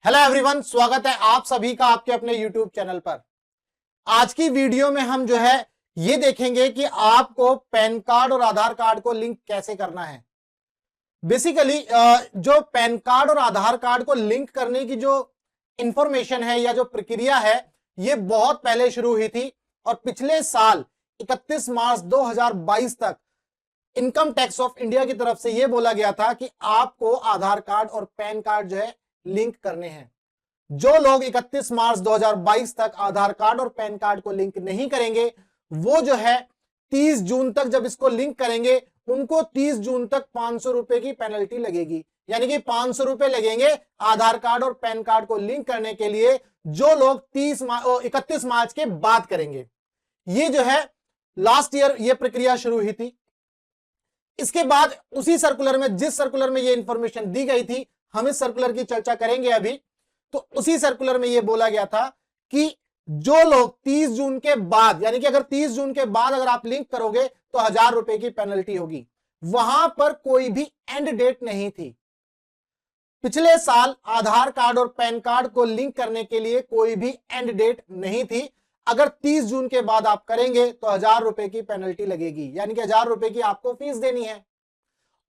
Hello everyone, स्वागत है आप सभी का आपके अपने यूट्यूब चैनल पर। आज की वीडियो में हम जो है ये देखेंगे कि आपको पैन कार्ड और आधार कार्ड को लिंक कैसे करना है। बेसिकली जो पैन कार्ड और आधार कार्ड को लिंक करने की जो इंफॉर्मेशन है या जो प्रक्रिया है ये बहुत पहले शुरू हुई थी और पिछले साल 31 मार्च 2022 तक इनकम टैक्स ऑफ इंडिया की तरफ से यह बोला गया था कि आपको आधार कार्ड और पैन कार्ड जो है लिंक करने हैं। जो लोग 31 मार्च 2022 तक आधार कार्ड और पैन कार्ड को लिंक नहीं करेंगे वो जो है 30 जून तक जब इसको लिंक करेंगे उनको 30 जून तक 500 रुपए की पेनल्टी लगेगी। यानी कि 500 रुपए लगेंगे आधार कार्ड और पैन कार्ड को लिंक करने के लिए जो लोग 31 मार्च के बाद करेंगे। ये जो है लास्ट ईयर ये प्रक्रिया शुरू हुई थी। इसके बाद उसी सर्कुलर में जिस सर्कुलर में ये इंफॉर्मेशन दी गई थी हम इस सर्कुलर की चर्चा करेंगे अभी। तो उसी सर्कुलर में यह बोला गया था कि जो लोग 30 जून के बाद यानी कि अगर 30 जून के बाद अगर आप लिंक करोगे तो 1000 रुपए की पेनल्टी होगी। वहां पर कोई भी एंड डेट नहीं थी। पिछले साल आधार कार्ड और पैन कार्ड को लिंक करने के लिए कोई भी एंड डेट नहीं थी। अगर 30 जून के बाद आप करेंगे तो 1000 रुपए की पेनल्टी लगेगी, यानी कि 1000 रुपए की आपको फीस देनी है।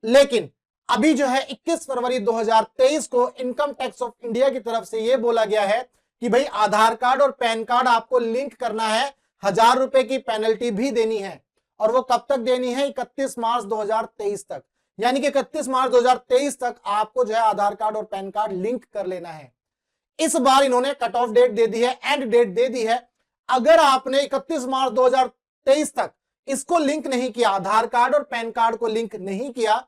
लेकिन अभी जो है 21 फरवरी 2023 को इनकम टैक्स ऑफ इंडिया की तरफ से यह बोला गया है कि भाई आधार कार्ड और पैन कार्ड आपको लिंक करना है, 1000 रुपए की पेनल्टी भी देनी है। और वो कब तक देनी है? 31 मार्च 2023 तक। यानी कि 31 मार्च 2023 तक आपको जो है आधार कार्ड और पैन कार्ड लिंक कर लेना है। इस बार इन्होंने कट ऑफ डेट दे दी है, एंड डेट दे दी है। अगर आपने 31 मार्च 2023 तक इसको लिंक नहीं किया, आधार कार्ड और पैन कार्ड को लिंक नहीं किया,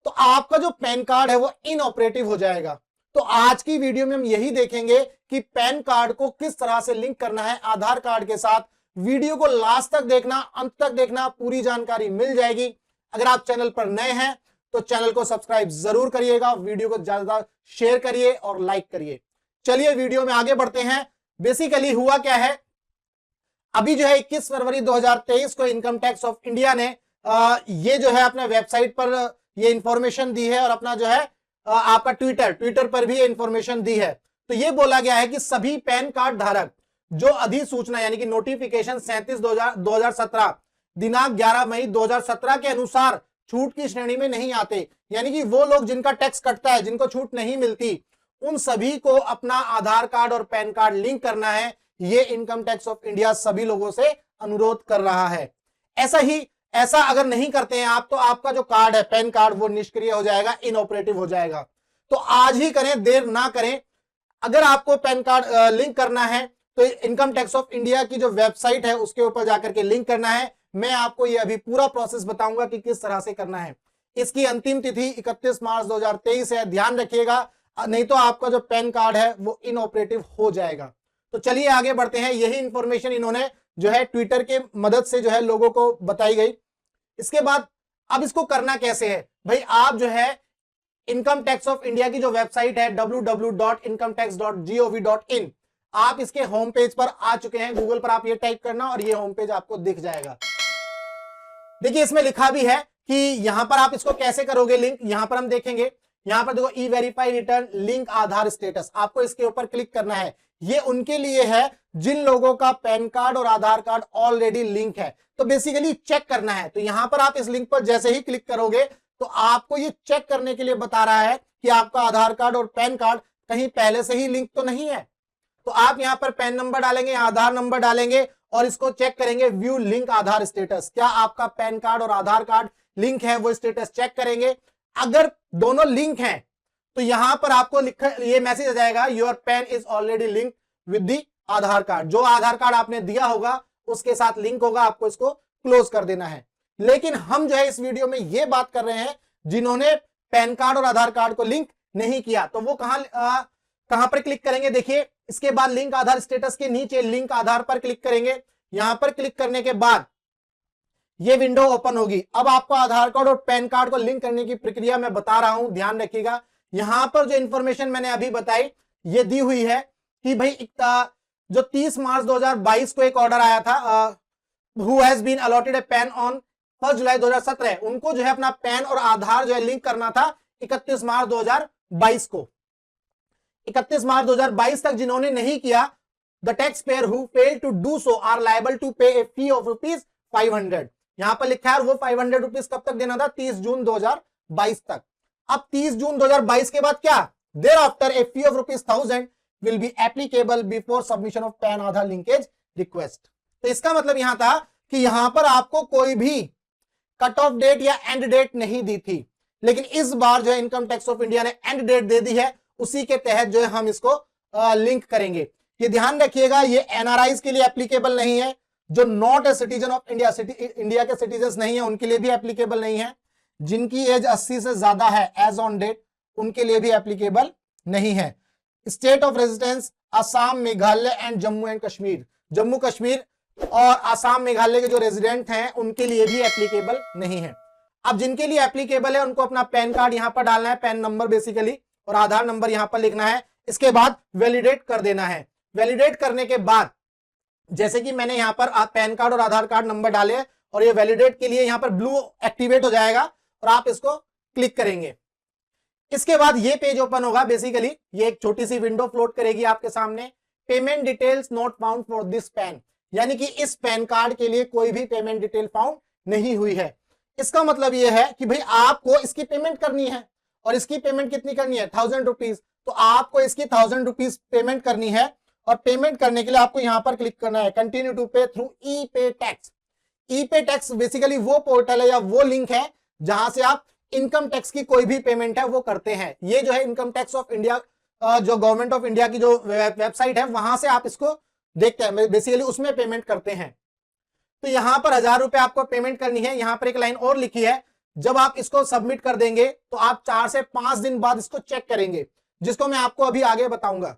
तो आपका जो पैन कार्ड है वो इनऑपरेटिव हो जाएगा। तो आज की वीडियो में हम यही देखेंगे कि पैन कार्ड को किस तरह से लिंक करना है आधार कार्ड के साथ। वीडियो को लास्ट तक देखना, अंत तक देखना, पूरी जानकारी मिल जाएगी। अगर आप चैनल पर नए हैं तो चैनल को सब्सक्राइब जरूर करिएगा, वीडियो को ज्यादा शेयर करिए और लाइक करिए। चलिए वीडियो में आगे बढ़ते हैं। बेसिकली हुआ क्या है, अभी जो है 21 फरवरी 2023 को इनकम टैक्स ऑफ इंडिया ने ये जो है अपने वेबसाइट पर ये इंफॉर्मेशन दी है और अपना जो है आपका ट्विटर पर भी ये इंफॉर्मेशन दी है। तो ये बोला गया है कि सभी पैन कार्ड धारक जो अधिसूचना यानी कि नोटिफिकेशन 37/2017 दिनांक 11 मई 2017 के अनुसार छूट की श्रेणी में नहीं आते, यानी कि वो लोग जिनका टैक्स कटता है, जिनको छूट नहीं मिलती, उन सभी को अपना आधार कार्ड और पैन कार्ड लिंक करना है। ये इनकम टैक्स ऑफ इंडिया सभी लोगों से अनुरोध कर रहा है। ऐसा अगर नहीं करते हैं आप तो आपका जो कार्ड है पैन कार्ड वो निष्क्रिय हो जाएगा, इनऑपरेटिव हो जाएगा। तो आज ही करें, देर ना करें। अगर आपको पैन कार्ड लिंक करना है तो इनकम टैक्स ऑफ इंडिया की जो वेबसाइट है उसके ऊपर जाकर के लिंक करना है। मैं आपको ये अभी पूरा प्रोसेस बताऊंगा कि किस तरह से करना है। इसकी अंतिम तिथि 31 मार्च 2023 है, ध्यान रखिएगा, नहीं तो आपका जो पैन कार्ड है वो इनऑपरेटिव हो जाएगा। तो चलिए आगे बढ़ते हैं। यही इंफॉर्मेशन इन्होंने जो है ट्विटर के मदद से जो है लोगों को बताई गई। इसके बाद अब इसको करना कैसे है भाई, आप जो है इनकम टैक्स ऑफ इंडिया की जो वेबसाइट है www.incometax.gov.in, आप इसके होम पेज पर आ चुके हैं। गूगल पर आप ये टाइप करना और ये होम पेज आपको दिख जाएगा। देखिए इसमें लिखा भी है कि यहां पर आप इसको कैसे करोगे लिंक। यहां पर हम देखेंगे, यहां पर देखो ई-वेरीफाई रिटर्न लिंक आधार स्टेटस, आपको इसके ऊपर क्लिक करना है। ये उनके लिए है जिन लोगों का पैन कार्ड और आधार कार्ड ऑलरेडी लिंक है। तो बेसिकली चेक करना है। तो यहां पर आप इस लिंक पर जैसे ही क्लिक करोगे तो आपको ये चेक करने के लिए बता रहा है कि आपका आधार कार्ड और पैन कार्ड कहीं पहले से ही लिंक तो नहीं है। तो आप यहां पर पैन नंबर डालेंगे, आधार नंबर डालेंगे और इसको चेक करेंगे व्यू लिंक आधार स्टेटस। क्या आपका पैन कार्ड और आधार कार्ड लिंक है, वो स्टेटस चेक करेंगे। अगर दोनों लिंक हैं तो यहां पर आपको ये मैसेज आ जाएगा, your pan is already link with the Aadhaar card. जो आधार कार्ड आपने दिया होगा उसके साथ लिंक होगा, आपको इसको क्लोज कर देना है। लेकिन हम जो है इस वीडियो में ये बात कर रहे हैं जिन्होंने पैन कार्ड और आधार कार्ड को लिंक नहीं किया। तो वो कहां पर क्लिक करेंगे, देखिए इसके बाद लिंक आधार स्टेटस के नीचे लिंक आधार पर क्लिक करेंगे। यहां पर क्लिक करने के बाद ये विंडो ओपन होगी। अब आपको आधार कार्ड और पैन कार्ड को लिंक करने की प्रक्रिया मैं बता रहा हूं, ध्यान रखिएगा। यहां पर जो इंफॉर्मेशन मैंने अभी बताई ये दी हुई है कि भाई जो 30 मार्च 2022 को एक ऑर्डर आया था, who has been allotted a PAN on 1 July 2017, उनको जो है अपना पैन और आधार जो है लिंक करना था 31 मार्च 2022 को। 31 मार्च 2022 तक जिन्होंने नहीं किया, the tax payer who fail to do so are liable to pay a fee of ₹500। यहां पर लिखा है वो ₹500 कब तक देना था, 30 जून 2022 तक। अब 30 जून 2022 के बाद क्या, thereafter a fee of ₹1000 will be applicable before submission of PAN Aadhaar linkage request. तो इसका मतलब यहां था कि यहां पर आपको कोई भी कट ऑफ डेट या एंड डेट नहीं दी थी, लेकिन इस बार जो है इनकम टैक्स ऑफ इंडिया ने एंड डेट दे दी है, उसी के तहत जो है हम इसको लिंक करेंगे। ये ध्यान रखिएगा, ये एनआरआईज के लिए एप्लीकेबल नहीं है, जो not a citizen of India, India के सिटीजन नहीं है उनके लिए भी एप्लीकेबल नहीं है, जिनकी एज 80 से ज्यादा है एज ऑन डेट उनके लिए भी एप्लीकेबल नहीं है। State of residence Assam, Meghalaya and Jammu and Kashmir, Jammu Kashmir और असम मेघालय के जो रेजिडेंट हैं उनके लिए भी एप्लीकेबल नहीं है। अब जिनके लिए एप्लीकेबल है उनको अपना पैन कार्ड यहां पर डालना है, पैन नंबर बेसिकली, और आधार नंबर यहां पर लिखना है। इसके बाद वैलिडेट कर देना है। वैलिडेट करने के बाद जैसे कि मैंने यहां पर पैन कार्ड और आधार कार्ड नंबर डाले और ये वैलिडेट के लिए यहां पर ब्लू एक्टिवेट हो जाएगा और आप इसको क्लिक करेंगे। इसके बाद ये पेज ओपन होगा। बेसिकली ये एक छोटी सी विंडो फ्लोट करेगी आपके सामने, payment details not found for this pan, यानी कि इस पैन कार्ड के लिए कोई भी पेमेंट डिटेल फाउंड नहीं हुई है। इसका मतलब यह है कि भाई आपको इसकी पेमेंट करनी है, और इसकी पेमेंट कितनी करनी है, ₹1000। तो आपको इसकी ₹1000 पेमेंट करनी है, और पेमेंट करने के लिए आपको यहां पर क्लिक करना है कंटिन्यू टू पे थ्रू ई पे टैक्स। ई पे टैक्स बेसिकली वो पोर्टल है या वो लिंक है जहां से आप इनकम टैक्स की कोई भी पेमेंट है वो करते हैं। ये जो है इनकम टैक्स ऑफ इंडिया, जो गवर्नमेंट ऑफ इंडिया की जो वेबसाइट है वहां से आप इसको देखते हैं, बेसिकली उसमें पेमेंट करते हैं। तो यहां पर ₹1000 आपको पेमेंट करनी है। यहां पर एक लाइन और लिखी है, जब आप इसको सबमिट कर देंगे तो आप 4 से 5 दिन बाद इसको चेक करेंगे, जिसको मैं आपको अभी आगे बताऊंगा।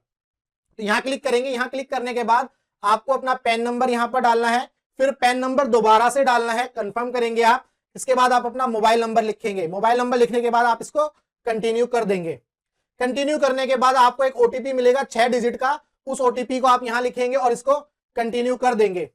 तो यहां क्लिक करेंगे। यहां क्लिक करने के बाद आपको अपना पैन नंबर यहां पर डालना है, फिर पैन नंबर दोबारा से डालना है, कंफर्म करेंगे आप। इसके बाद आप अपना मोबाइल नंबर लिखेंगे। मोबाइल नंबर लिखने के बाद आप इसको कंटिन्यू कर देंगे। कंटिन्यू करने के बाद आपको एक ओटीपी मिलेगा 6 डिजिट का, उस ओटीपी को आप यहां लिखेंगे और इसको कंटिन्यू कर देंगे।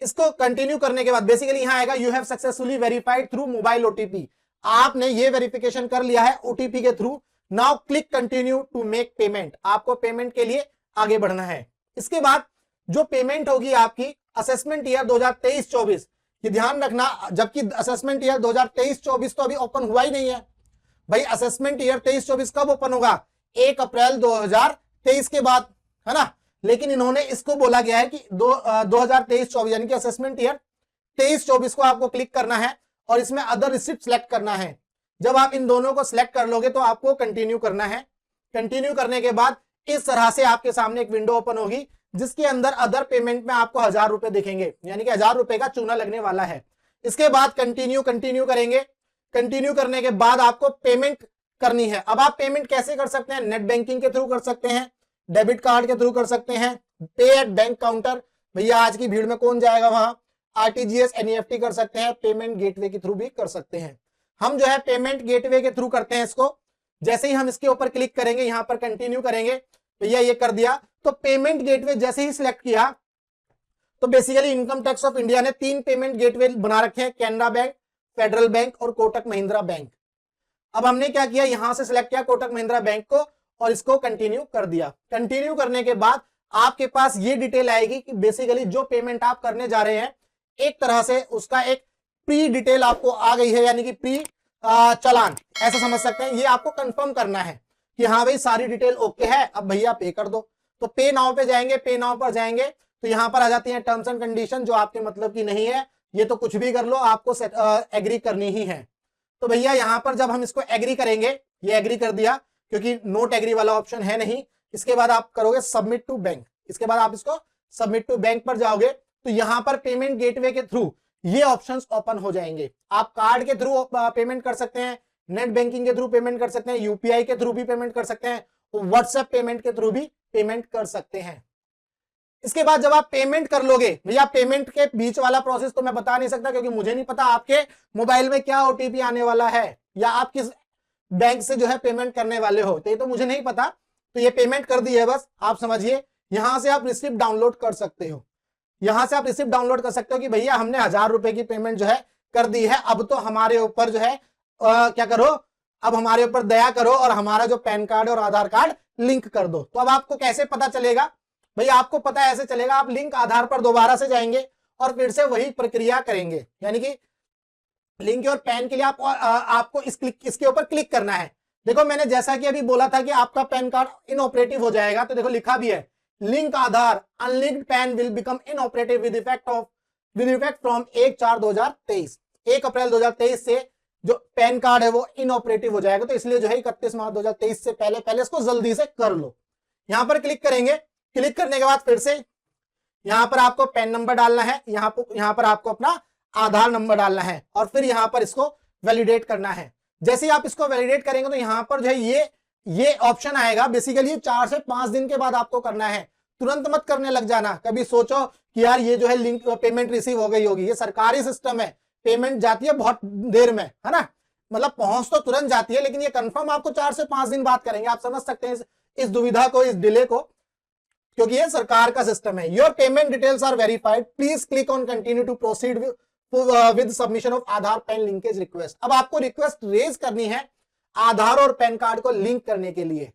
इसको कंटिन्यू करने के बाद बेसिकली यहां आएगा you have successfully verified through mobile OTP, आपने ये वेरिफिकेशन कर लिया है ओटीपी के through. Now click continue to make payment, आपको पेमेंट के लिए आगे बढ़ना है। इसके बाद जो पेमेंट होगी आपकी असेसमेंट ईयर 2023-24, ये ध्यान रखना, जबकि असेसमेंट ईयर 2023-24 तो अभी ओपन हुआ ही नहीं है भाई। असेसमेंट ईयर 23-24 कब ओपन होगा, 1 अप्रैल 2023 के बाद, है ना। लेकिन इन्होंने इसको बोला गया है कि 2023-24 यानी कि असेसमेंट ईयर 23-24 को आपको क्लिक करना है और इसमें अदर रिसिप्ट सेलेक्ट करना है। जब आप इन दोनों को सिलेक्ट कर लोगे तो आपको कंटिन्यू करना है। कंटिन्यू करने के बाद इस तरह से आपके सामने एक विंडो ओपन होगी, जिसके अंदर अदर पेमेंट में आपको ₹1000 दिखेंगे, यानी कि ₹1000 का चूना लगने वाला है। इसके बाद कंटिन्यू करेंगे। कंटिन्यू करने के बाद आपको पेमेंट करनी है। अब आप पेमेंट कैसे कर सकते हैं, नेट बैंकिंग के थ्रू कर सकते हैं, डेबिट कार्ड के थ्रू कर सकते हैं, पे एट बैंक काउंटर, भैया आज की भीड़ में कौन जाएगा वहां, आरटीजीएस एनईएफटी कर सकते हैं, पेमेंट गेटवे के थ्रू भी कर सकते हैं। हम जो है पेमेंट गेटवे के थ्रू करते हैं इसको। जैसे ही हम इसके ऊपर क्लिक करेंगे, यहां पर कंटिन्यू करेंगे, भैया ये कर दिया। तो पेमेंट गेटवे जैसे ही सिलेक्ट किया तो basically income tax of India ने 3 पेमेंट गेटवे बना रखे हैं, कैनरा बैंक, फेडरल बैंक और कोटक महिंद्रा बैंक। अब हमने क्या किया, यहां से सिलेक्ट किया कोटक महिंद्रा बैंक को और इसको कंटिन्यू कर दिया। कंटिन्यू करने के बाद आपके पास ये डिटेल आएगी कि बेसिकली जो पेमेंट आप करने जा रहे हैं, एक तरह से उसका एक प्री डिटेल आपको आ गई है, यानी कि प्री चालान ऐसा समझ सकते हैं। ये आपको कंफर्म करना है कि हाँ भाई सारी डिटेल ओके है, अब भैया पे कर दो। तो पे नाउ पे जाएंगे, पे नाउ पर जाएंगे तो यहां पर आ जाती है टर्म्स एंड कंडीशन, जो आपके मतलब की नहीं है, ये तो कुछ भी कर लो, आपको एग्री करनी ही है। तो भैया यहां पर जब हम इसको एग्री करेंगे, ये एग्री कर दिया क्योंकि नोट एग्री वाला ऑप्शन है नहीं। इसके बाद आप करोगे सबमिट टू बैंक। इसके बाद आप इसको सबमिट टू बैंक पर जाओगे तो यहां पर पेमेंट गेटवे के थ्रू ये ऑप्शंस ओपन हो जाएंगे। आप कार्ड के थ्रू पेमेंट कर सकते हैं, नेट बैंकिंग के थ्रू पेमेंट कर सकते हैं, यूपीआई के थ्रू भी पेमेंट कर सकते हैं, व्हाट्सएप पेमेंट के थ्रू भी पेमेंट कर सकते हैं। इसके बाद जब आप पेमेंट कर लोगे, भैया पेमेंट के बीच वाला प्रोसेस तो मैं बता नहीं सकता क्योंकि मुझे नहीं पता आपके मोबाइल में क्या ओटीपी आने वाला है या आप किस बैंक से जो है पेमेंट करने वाले हो, तो ये तो मुझे नहीं पता। तो ये पेमेंट कर दी है, बस आप समझिए। यहां से आप रिसिप्ट डाउनलोड कर सकते हो, यहां से आप रिसिप्ट डाउनलोड कर सकते हो कि भैया हमने ₹1000 की पेमेंट जो है कर दी है, अब तो हमारे ऊपर जो है क्या करो, अब हमारे ऊपर दया करो और हमारा जो पैन कार्ड और आधार कार्ड लिंक कर दो। तो अब आपको कैसे पता चलेगा भाई? आपको पता ऐसे चलेगा, आप लिंक आधार पर दोबारा से जाएंगे और फिर से वही प्रक्रिया करेंगे, यानी कि लिंक और पैन के लिए आपको इसके ऊपर क्लिक करना है। देखो मैंने जैसा कि अभी बोला था कि आपका पैन कार्ड इनऑपरेटिव हो जाएगा, तो देखो लिखा भी है link Aadhaar unlinked pan will become inoperative with effect from 1/4/2023। 1 अप्रैल 2023 से जो पैन कार्ड है वो इनऑपरेटिव हो जाएगा। तो इसलिए जो है 31 मार्च 2023 से पहले इसको जल्दी से कर लो। यहां पर क्लिक करेंगे, क्लिक करने के बाद फिर से यहां पर आपको पैन नंबर डालना है, यहां पर आपको अपना आधार नंबर डालना है और फिर यहां पर इसको वैलिडेट करना है। जैसे ही आप इसको वैलिडेट करेंगे तो यहां पर जो है ये ऑप्शन आएगा। बेसिकली 4 से 5 दिन के बाद आपको करना है, तुरंत मत करने लग जाना। कभी सोचो कि यार ये जो है लिंक पेमेंट रिसीव हो गई होगी, ये सरकारी सिस्टम है, पेमेंट जाती है बहुत देर में, है ना, मतलब पहुंच तो तुरंत जाती है, लेकिन ये कंफर्म आपको 4 से 5 दिन बाद करेंगे। आप समझ सकते हैं इस दुविधा को, इस डिले को, क्योंकि ये सरकार का सिस्टम है। Your payment details are verified, please click on continue to proceed with submission of Aadhaar PAN linkage request. अब आपको रिक्वेस्ट रेज करनी है आधार और पैन कार्ड को लिंक करने के लिए।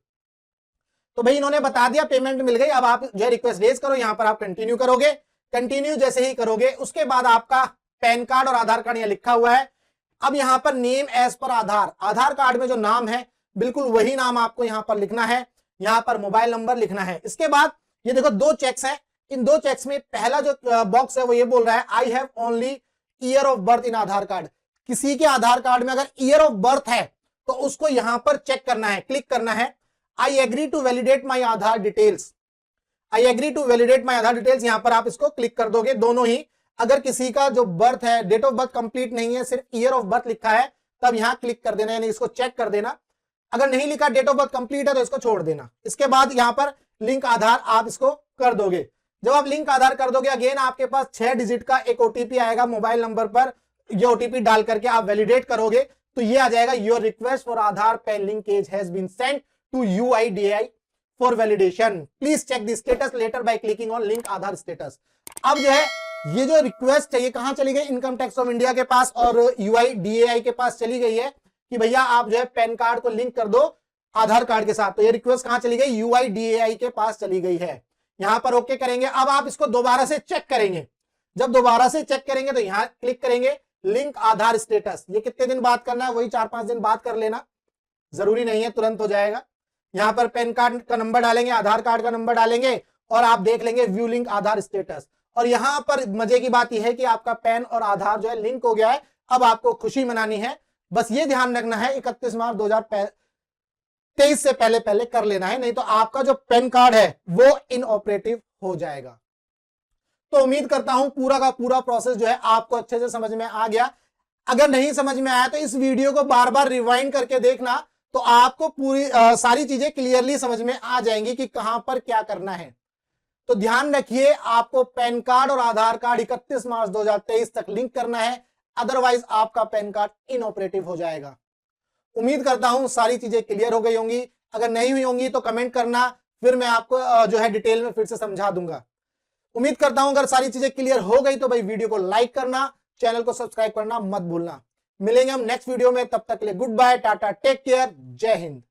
तो भाई इन्होंने बता दिया पेमेंट मिल गई, अब आप जो है रिक्वेस्ट रेज करो। यहां पर आप कंटिन्यू करोगे, कंटिन्यू जैसे ही करोगे उसके बाद आपका पैन कार्ड और आधार कार्ड यहां लिखा हुआ है। अब यहां पर नेम एज पर आधार कार्ड में जो नाम है बिल्कुल वही नाम आपको यहां पर लिखना है, यहां पर मोबाइल नंबर लिखना है। इसके बाद ये देखो 2 चेक्स हैं, इन 2 चेक्स में पहला जो बॉक्स है वो ये बोल रहा है I have only year of birth in Aadhaar card. किसी के आधार कार्ड में अगर ईयर ऑफ बर्थ है तो उसको यहां पर चेक करना है, क्लिक करना है। I agree to validate my Aadhaar details, I agree to validate my Aadhaar details, यहां पर आप इसको क्लिक कर दोगे। दोनों ही, अगर किसी का जो बर्थ है डेट ऑफ बर्थ कंप्लीट नहीं है, सिर्फ ईयर ऑफ बर्थ लिखा है, तब यहां क्लिक कर देना, यानी इसको चेक कर देना। अगर नहीं लिखा डेट ऑफ बर्थ कंप्लीट है तो इसको छोड़ देना। इसके बाद यहां पर लिंक आधार आप इसको कर दोगे। जब आप लिंक आधार कर दोगे, अगेन आपके पास 6 डिजिट का एक ओटीपी आएगा मोबाइल नंबर पर। ये ओटीपी डाल करके आप वैलिडेट करोगे तो ये आ जाएगा your request for Aadhaar PAN linkage has been sent to UIDAI for validation, please check the status later by clicking on link Aadhaar status. अब जो है ये जो रिक्वेस्ट है ये कहां चली गई? इनकम टैक्स ऑफ इंडिया के पास और UIDAI के पास चली गई है कि भैया आप जो है पैन कार्ड को लिंक कर दो आधार कार्ड के साथ। तो ये रिक्वेस्ट कहां चली गई? UIDAI के पास चली गई है। यहां पर ओके करेंगे। अब आप इसको दोबारा से चेक करेंगे। जब दोबारा से चेक करेंगे तो यहां क्लिक करेंगे लिंक आधार स्टेटस। ये कितने दिन बाद करना है? वही 4-5 दिन बाद कर लेना, जरूरी नहीं है तुरंत हो जाएगा। यहां पर पैन कार्ड का नंबर डालेंगे, आधार कार्ड का नंबर डालेंगे और आप देख लेंगे व्यू लिंक आधार स्टेटस। और यहां पर मजे की बात यह है कि आपका पैन और आधार जो है लिंक हो गया है। अब आपको खुशी मनानी है, बस ये ध्यान रखना है 31 मार्च 2023 से पहले कर लेना है, नहीं तो आपका जो पैन कार्ड है वो इनऑपरेटिव हो जाएगा। तो उम्मीद करता हूं पूरा का पूरा प्रोसेस जो है आपको अच्छे से समझ में आ गया। अगर नहीं समझ में आया तो इस वीडियो को बार बार रिवाइंड करके देखना, तो आपको पूरी सारी चीजें क्लियरली समझ में आ जाएंगी कि कहां पर क्या करना है। तो ध्यान रखिए, आपको पैन कार्ड और आधार कार्ड 31 मार्च 2023 तक लिंक करना है, अदरवाइज आपका पैन कार्ड इनऑपरेटिव हो जाएगा। उम्मीद करता हूं सारी चीजें क्लियर हो गई होंगी। अगर नहीं हुई होंगी तो कमेंट करना, फिर मैं आपको जो है डिटेल में फिर से समझा दूंगा। उम्मीद करता हूं अगर सारी चीजें क्लियर हो गई तो भाई वीडियो को लाइक करना, चैनल को सब्सक्राइब करना मत भूलना। मिलेंगे हम नेक्स्ट वीडियो में, तब तक के लिए goodbye, tata, take care, जय हिंद।